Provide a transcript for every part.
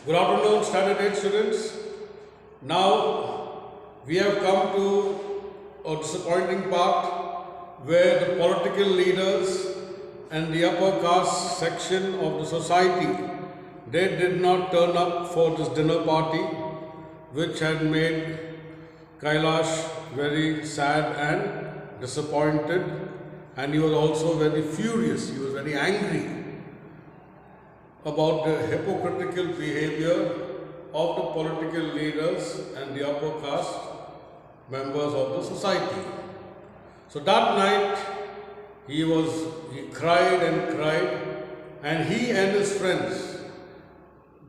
Good afternoon, Standard 8 students. Now we have come to a disappointing part where the political leaders and the upper caste section of the society, they did not turn up for this dinner party, which had made Kailash very sad and disappointed, and he was also very furious, he was very angry about the hypocritical behavior of the political leaders and the upper caste members of the society. So that night he cried and he and his friends,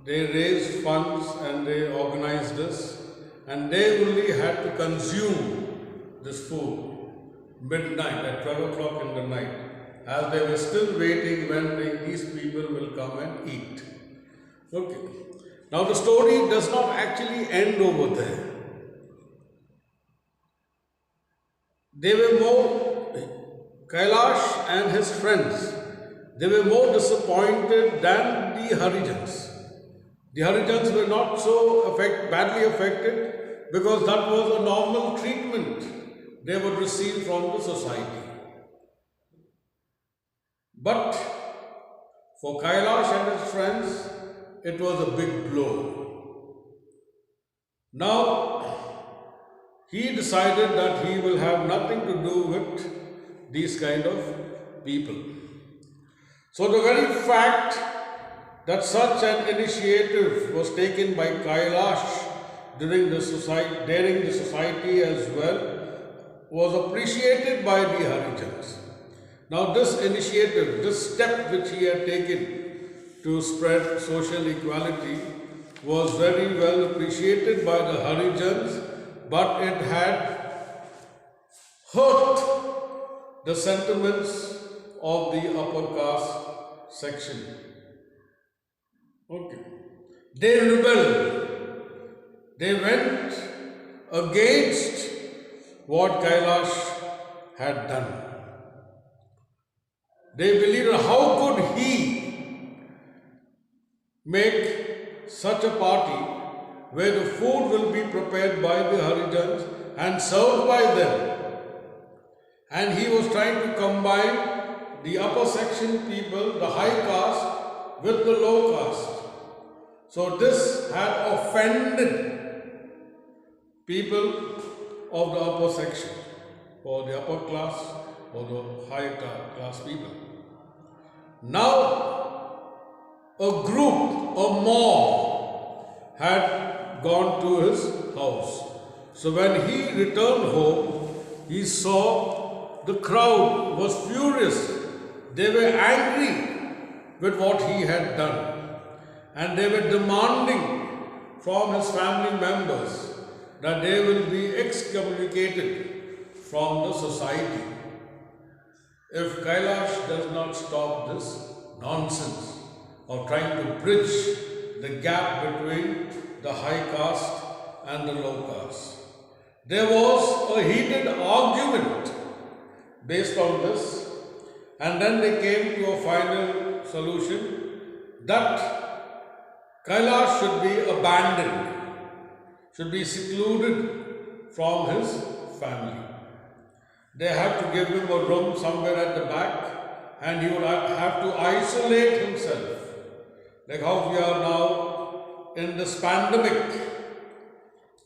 they raised funds and they organized this, and they only had to consume this food midnight, at 12 o'clock in the night, as they were still waiting when these people will come and eat. Okay. Now the story does not actually end over there. They were Kailash and his friends, they were more disappointed than the Harijans. The Harijans were not so badly affected because that was a normal treatment they would receive from the society. But for Kailash and his friends, it was a big blow. Now, he decided that he will have nothing to do with these kind of people. So the very fact that such an initiative was taken by Kailash during the society as well was appreciated by the Harijans. Now this initiative, this step which he had taken to spread social equality was very well appreciated by the Harijans, but it had hurt the sentiments of the upper caste section. Okay. They rebelled. They went against what Kailash had done. They believed, how could he make such a party where the food will be prepared by the Harijans and served by them? And he was trying to combine the upper section people, the high caste, with the low caste. So this had offended people of the upper section, or the upper class, or the high class people. Now, a group, a mob, had gone to his house. So when he returned home, he saw the crowd was furious. They were angry with what he had done, and they were demanding from his family members that they will be excommunicated from the society if Kailash does not stop this nonsense of trying to bridge the gap between the high caste and the low caste. There was a heated argument based on this, and then they came to a final solution that Kailash should be abandoned, should be secluded from his family. They had to give him a room somewhere at the back, and he would have to isolate himself. Like how we are now in this pandemic.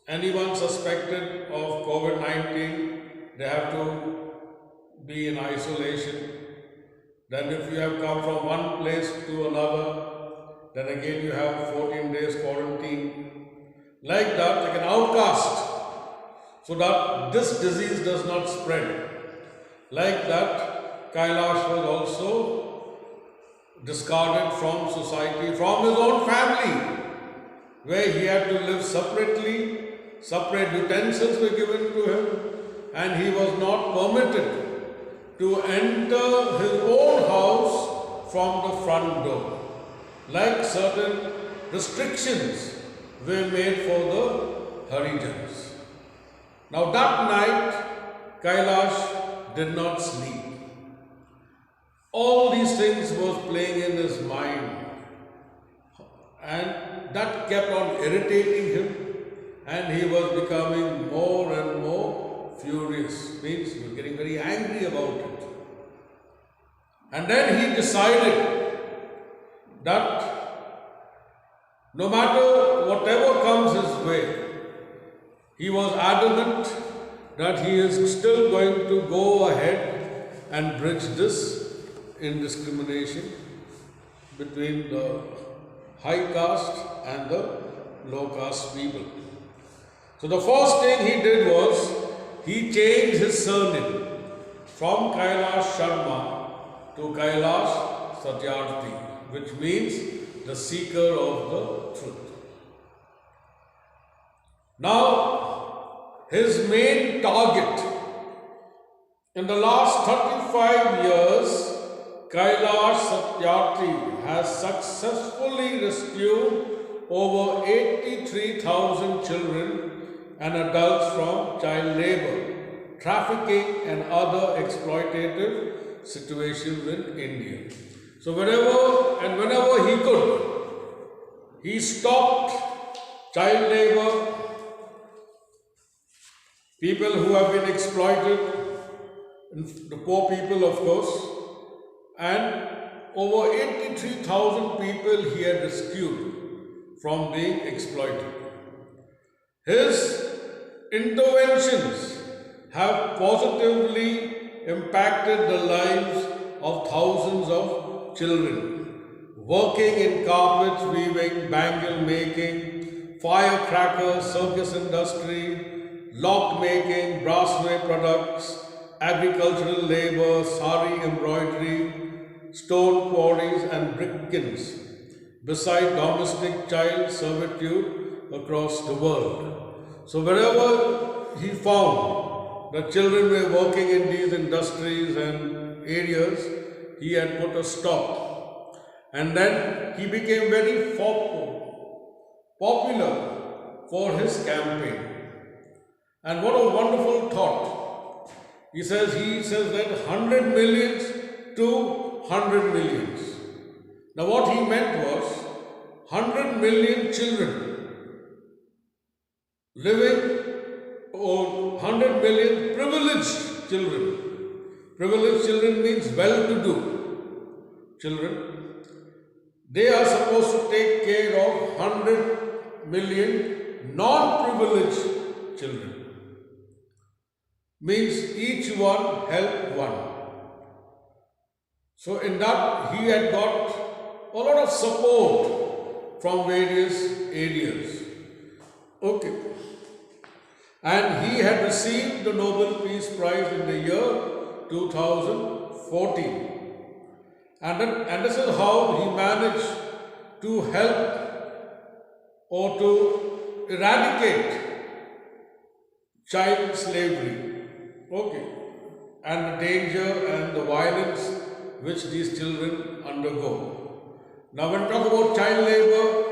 Anyone suspected of COVID-19, they have to be in isolation. Then if you have come from one place to another, then again you have 14 days quarantine. Like that, like an outcast, so that this disease does not spread. Like that, Kailash was also discarded from society, from his own family, where he had to live separately, separate utensils were given to him, and he was not permitted to enter his own house from the front door. Like certain restrictions were made for the Harijans. Now that night, Kailash did not sleep. All these things was playing in his mind. And that kept on irritating him, and he was becoming more and more furious. Means he was getting very angry about it. And then he decided that no matter whatever comes his way, he was adamant that he is still going to go ahead and bridge this indiscrimination between the high caste and the low caste people. So the first thing he did was he changed his surname from Kailash Sharma to Kailash Satyarthi, which means the seeker of the truth. Now, his main target in the last 35 years, Kailash Satyarthi has successfully rescued over 83,000 children and adults from child labor, trafficking and other exploitative situations in India. So whenever he could, he stopped child labor, people who have been exploited, the poor people of course, and over 83,000 people he had rescued from being exploited. His interventions have positively impacted the lives of thousands of children, working in carpets weaving, bangle making, firecrackers, circus industry, lock making, brassware products, agricultural labor, sari embroidery, stone quarries and brick kilns, beside domestic child servitude across the world. So wherever he found that children were working in these industries and areas, he had put a stop. And then he became very popular for his campaign. And what a wonderful thought. He says that 100 millions to 100 millions. Now what he meant was 100 million children living, or 100 million privileged children. Privileged children means well-to-do children. They are supposed to take care of 100 million non-privileged children. Means each one help one. So in that he had got a lot of support from various areas. Okay. And he had received the Nobel Peace Prize in the year 2014. And this is how he managed to help or to eradicate child slavery. Okay. And the danger and the violence which these children undergo. Now when we talk about child labor,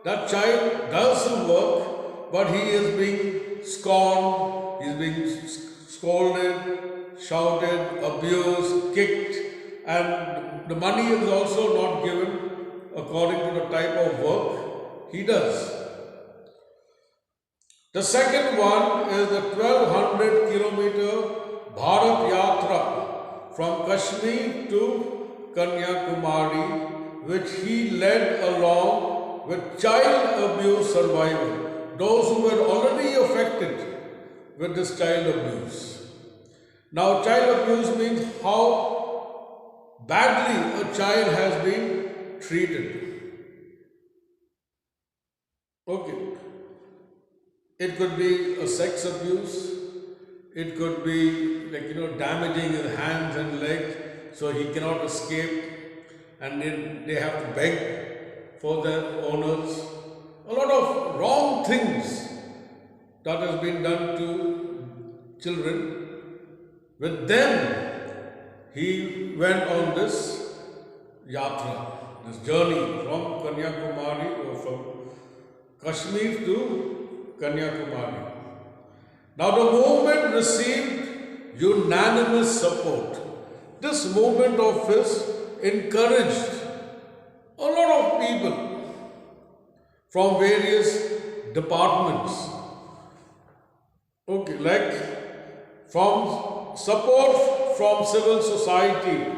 that child does some work, but he is being scorned, he is being scolded, shouted, abused, kicked, and the money is also not given according to the type of work he does. The second one is the 1200 kilometer Bharat Yatra from Kashmir to Kanyakumari, which he led along with child abuse survivors, those who were already affected with this child abuse. Now, child abuse means how badly a child has been treated. Okay. It could be a sex abuse. It could be damaging his hands and legs so he cannot escape, and then they have to beg for their owners. A lot of wrong things that has been done to children. With them, he went on this yatra, this journey from Kanyakumari or from Kashmir to Kanyakumari. Now the movement received unanimous support. This movement of his encouraged a lot of people from various departments. Okay, like from support from civil society,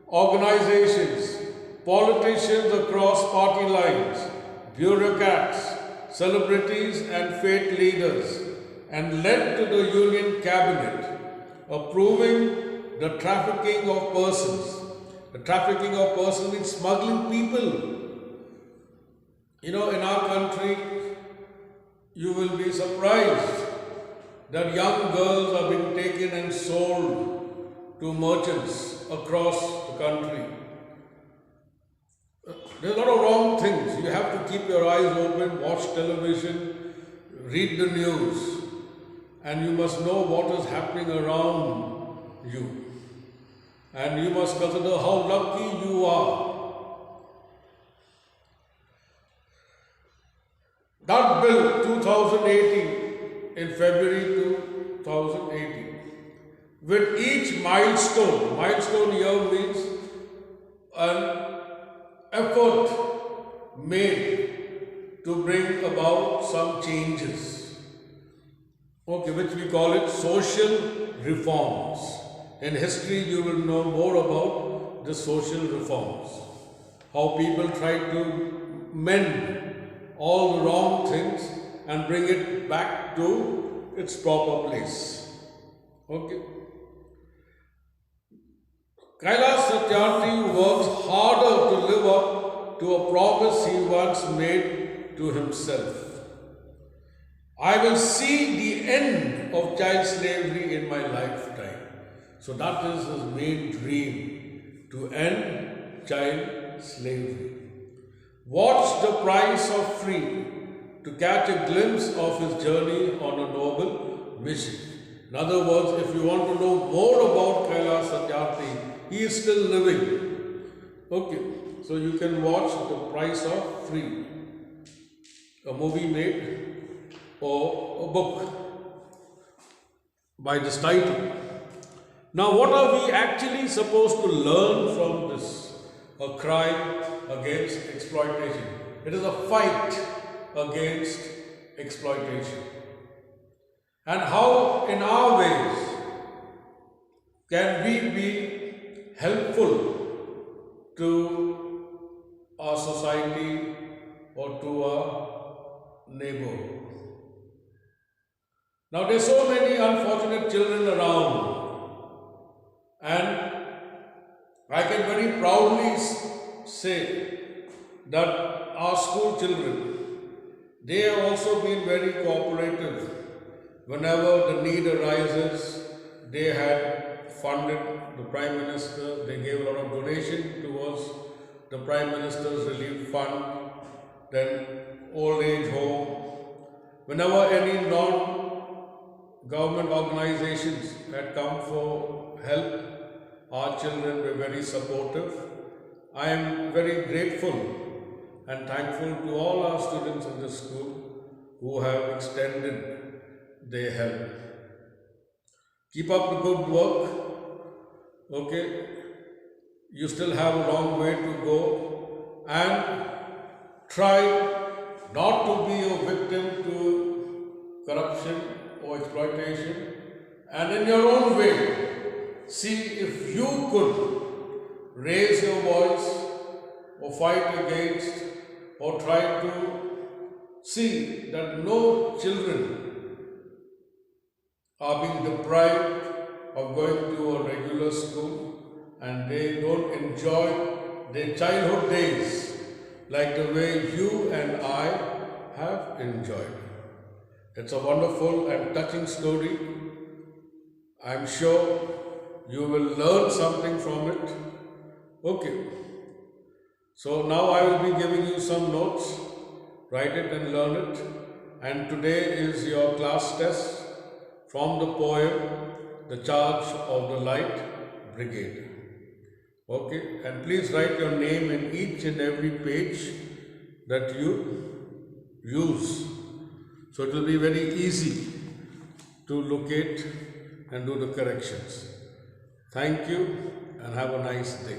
organizations, politicians across party lines, bureaucrats, celebrities, and faith leaders, and led to the Union Cabinet approving the trafficking of persons. The trafficking of persons means smuggling people. In our country, you will be surprised that young girls are being taken and sold to merchants across the country. There's a lot of wrong things. You have to keep your eyes open, watch television, read the news, and you must know what is happening around you. And you must consider how lucky you are. That bill 2018, in February 2018, with each milestone here means an effort made to bring about some changes, which we call it social reforms. In history, you will know more about the social reforms, how people try to mend all the wrong things and bring it back to its proper place. Kailash Satyarthi works harder to live up to a promise he once made to himself. I will see the end of child slavery in my lifetime. So that is his main dream, to end child slavery. Watch The Price of Free to catch a glimpse of his journey on a noble mission. In other words, if you want to know more about Kailash Satyarthi, he is still living. So you can watch The Price of Free, a movie made or a book by this title. Now, what are we actually supposed to learn from this? A cry against exploitation. It is a fight against exploitation. And how, in our ways, can we be helpful to our society or to our neighbor? Now, there's so many unfortunate children around, and I can very proudly say that our school children, they have also been very cooperative. Whenever the need arises, they had funded the Prime Minister, they gave a lot of donation towards the Prime Minister's Relief Fund, then old age home. Whenever any non-government organizations had come for help, our children were very supportive. I am very grateful and thankful to all our students in the school who have extended their help. Keep up the good work. You still have a long way to go, and try not to be a victim to corruption or exploitation, and in your own way, see if you could raise your voice or fight against or try to see that no children are being deprived of going to a regular school and they don't enjoy their childhood days like the way you and I have enjoyed. It's a wonderful and touching story. I'm sure you will learn something from it. So now I will be giving you some notes. Write it and learn it. And today is your class test from the poem, The Charge of the Light Brigade. And please write your name in each and every page that you use. So it will be very easy to locate and do the corrections. Thank you and have a nice day.